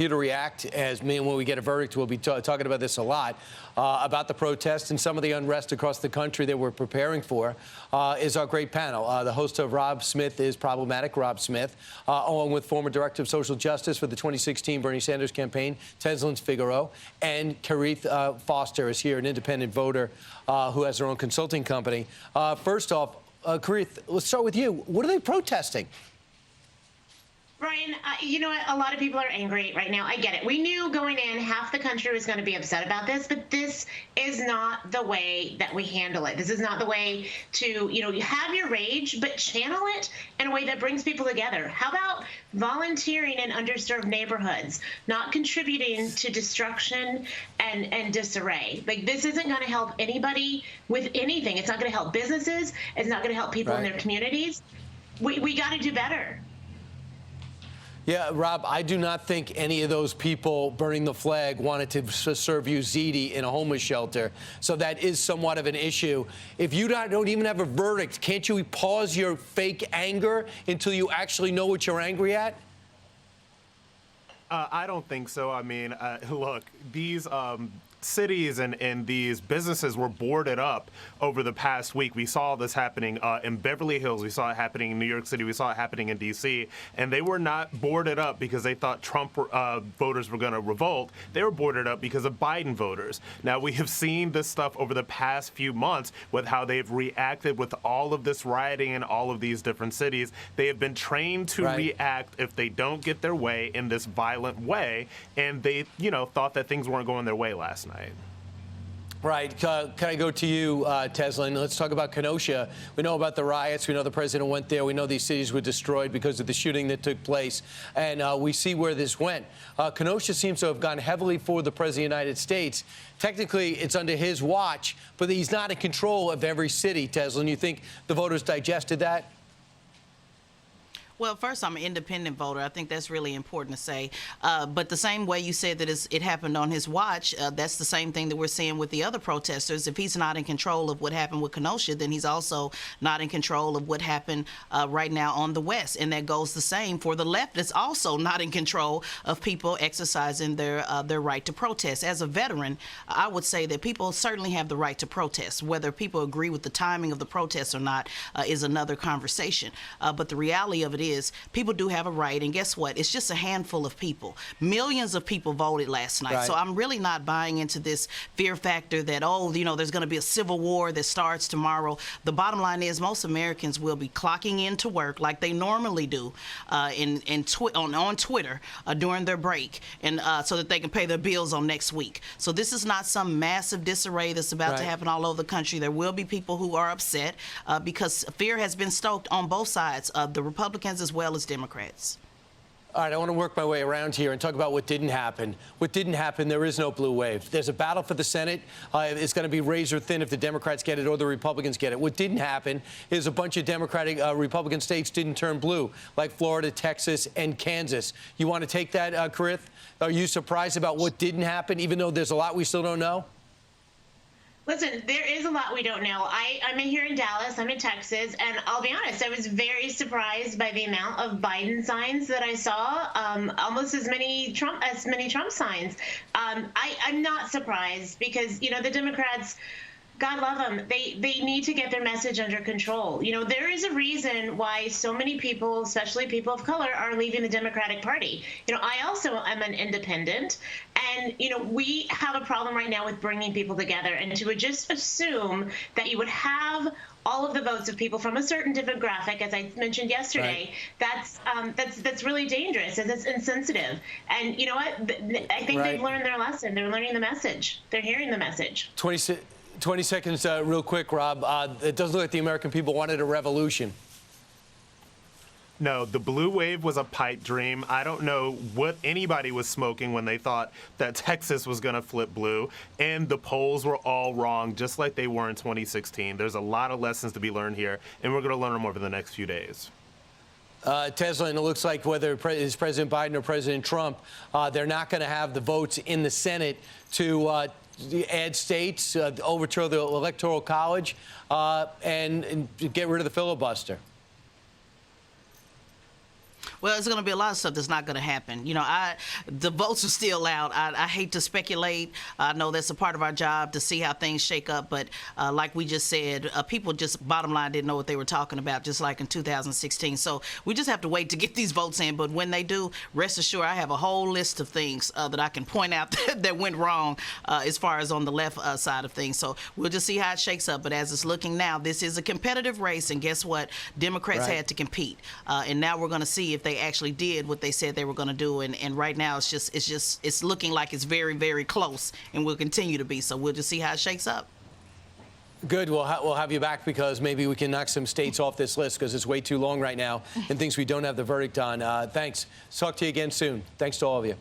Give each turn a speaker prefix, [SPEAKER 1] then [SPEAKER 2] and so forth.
[SPEAKER 1] You to react, as me and when we get a verdict, we'll be talking about this a lot, about the protests and some of the unrest across the country that we're preparing for, is our great panel. The host of Rob Smith is Problematic, Rob Smith, along with former Director of Social Justice for the 2016 Bernie Sanders campaign, Tezlyn Figaro, and Karith Foster is here, an independent voter who has her own consulting company. First off, Karith, let's start with you. What are they protesting?
[SPEAKER 2] Brian, you know what? A lot of people are angry right now. I get it. We knew going in half the country was going to be upset about this, but this is not the way that we handle it. This is not the way to, you have your rage, but channel it in a way that brings people together. How about volunteering in underserved neighborhoods, not contributing to destruction and disarray? Like, this isn't going to help anybody with anything. It's not going to help businesses. It's not going to help people in their communities. We got to do better.
[SPEAKER 1] Yeah, Rob, I do not think any of those people burning the flag wanted to serve you ziti in a homeless shelter. So that is somewhat of an issue. If you don't even have a verdict, can't you pause your fake anger until you actually know what you're angry at?
[SPEAKER 3] I don't think so. I mean, look, these cities and these businesses were boarded up over the past week. We saw this happening in Beverly Hills. We saw it happening in New York City. We saw it happening in D.C. And they were not boarded up because they thought Trump voters were going to revolt. They were boarded up because of Biden voters. Now, we have seen this stuff over the past few months with how they've reacted with all of this rioting in all of these different cities. They have been trained to react if they don't get their way in this violent way. And they, thought that things weren't going their way last night.
[SPEAKER 1] Right. Can I go to you, Tezlyn? Let's talk about Kenosha. We know about the riots. We know the president went there. We know these cities were destroyed because of the shooting that took place. And we see where this went. Kenosha seems to have gone heavily for the president of the United States. Technically, it's under his watch, but he's not in control of every city, Tezlyn. You think the voters digested that?
[SPEAKER 4] Well, first, I'm an independent voter. I think that's really important to say. But the same way you said that it happened on his watch, that's the same thing that we're seeing with the other protesters. If he's not in control of what happened with Kenosha, then he's also not in control of what happened right now on the West. And that goes the same for the left. It's also not in control of people exercising their right to protest. As a veteran, I would say that people certainly have the right to protest. Whether people agree with the timing of the protests or not is another conversation. But the reality of it is people do have a right, and guess what? It's just a handful of people. Millions of people voted last night. So I'm really not buying into this fear factor that, there's going to be a civil war that starts tomorrow. The bottom line is most Americans will be clocking into work like they normally do on Twitter during their break, and so that they can pay their bills on next week. So this is not some massive disarray that's about to happen all over the country. There will be people who are upset because fear has been stoked on both sides, the Republicans as well as Democrats.
[SPEAKER 1] All right, I want to work my way around here and talk about what didn't happen. What didn't happen, there is no blue wave. There's a battle for the Senate. It's going to be razor thin if the Democrats get it or the Republicans get it. What didn't happen is a bunch of Republican states didn't turn blue, like Florida, Texas, and Kansas. You want to take that, Karith? Are you surprised about what didn't happen, even though there's a lot we still don't know?
[SPEAKER 2] Listen, there is a lot we don't know. I'm here in Dallas. I'm in Texas, and I'll be honest, I was very surprised by the amount of Biden signs that I saw. Almost as many Trump signs. I'm not surprised because the Democrats, God love them, they need to get their message under control. There is a reason why so many people, especially people of color, are leaving the Democratic Party. I also am an independent, and we have a problem right now with bringing people together, and to just assume that you would have all of the votes of people from a certain demographic, as I mentioned yesterday, that's really dangerous, and it's insensitive. And you know what? I think they've learned their lesson. They're learning the message. They're hearing the message.
[SPEAKER 1] 20 seconds real quick, Rob. It does look like the American people wanted a revolution.
[SPEAKER 3] No, the blue wave was a pipe dream. I don't know what anybody was smoking when they thought that Texas was going to flip blue. And the polls were all wrong, just like they were in 2016. There's a lot of lessons to be learned here, and we're going to learn them over the next few days.
[SPEAKER 1] Tezlyn, it looks like whether it's President Biden or President Trump, they're not going to have the votes in the Senate to add states, overthrow the Electoral College, and get rid of the filibuster.
[SPEAKER 4] Well, it's going to be a lot of stuff that's not going to happen. You know, the votes are still out. I hate to speculate. I know that's a part of our job to see how things shake up. But like we just said, people just bottom line didn't know what they were talking about, just like in 2016. So we just have to wait to get these votes in. But when they do, rest assured, I have a whole list of things that I can point out that went wrong as far as on the left side of things. So we'll just see how it shakes up. But as it's looking now, this is a competitive race. And guess what? Democrats had to compete. And now we're going to see if they actually did what they said they were going to do, and right now it's looking like it's very, very close, and will continue to be. So we'll just see how it shakes up.
[SPEAKER 1] Good. We'll have you back because maybe we can knock some states off this list because it's way too long right now and things we don't have the verdict on. Thanks. Talk to you again soon. Thanks to all of you.